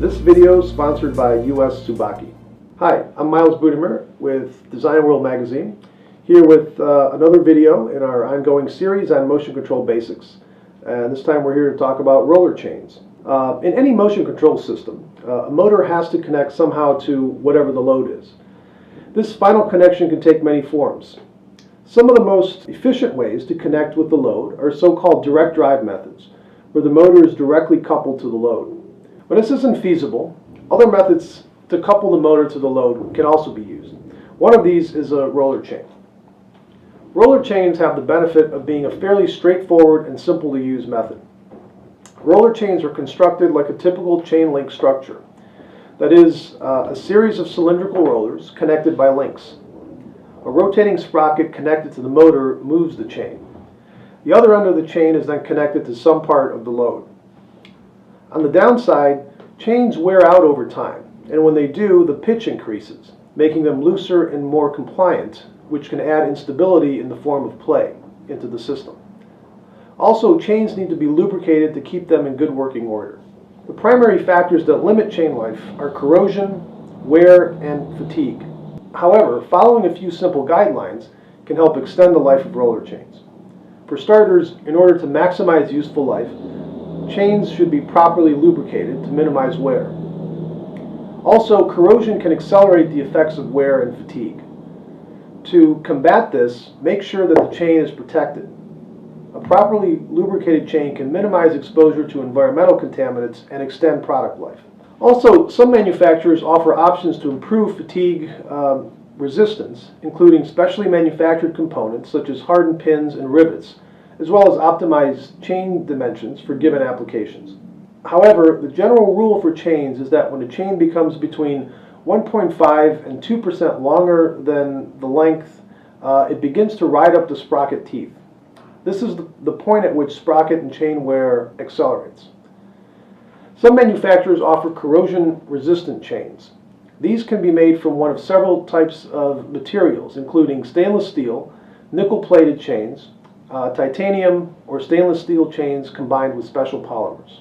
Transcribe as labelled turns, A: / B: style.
A: This video is sponsored by US Tsubaki. Hi, I'm Miles Budimer with Design World Magazine, here with another video in our ongoing series on motion control basics. And this time we're here to talk about roller chains. In any motion control system, a motor has to connect somehow to whatever the load is. This final connection can take many forms. Some of the most efficient ways to connect with the load are so-called direct drive methods, where the motor is directly coupled to the load. When this isn't feasible, other methods to couple the motor to the load can also be used. One of these is a roller chain. Roller chains have the benefit of being a fairly straightforward and simple to use method. Roller chains are constructed like a typical chain link structure. That is, a series of cylindrical rollers connected by links. A rotating sprocket connected to the motor moves the chain. The other end of the chain is then connected to some part of the load. On the downside, chains wear out over time, and when they do, the pitch increases, making them looser and more compliant, which can add instability in the form of play into the system. Also, chains need to be lubricated to keep them in good working order. The primary factors that limit chain life are corrosion, wear, and fatigue. However, following a few simple guidelines can help extend the life of roller chains. For starters, in order to maximize useful life, chains should be properly lubricated to minimize wear. Also, corrosion can accelerate the effects of wear and fatigue. To combat this, make sure that the chain is protected. A properly lubricated chain can minimize exposure to environmental contaminants and extend product life. Also, some manufacturers offer options to improve fatigue resistance, including specially manufactured components such as hardened pins and rivets, as well as optimized chain dimensions for given applications. However, the general rule for chains is that when a chain becomes between 1.5 and 2% longer than the length, it begins to ride up the sprocket teeth. This is the point at which sprocket and chain wear accelerates. Some manufacturers offer corrosion-resistant chains. These can be made from one of several types of materials, including stainless steel, nickel-plated chains, titanium, or stainless steel chains combined with special polymers.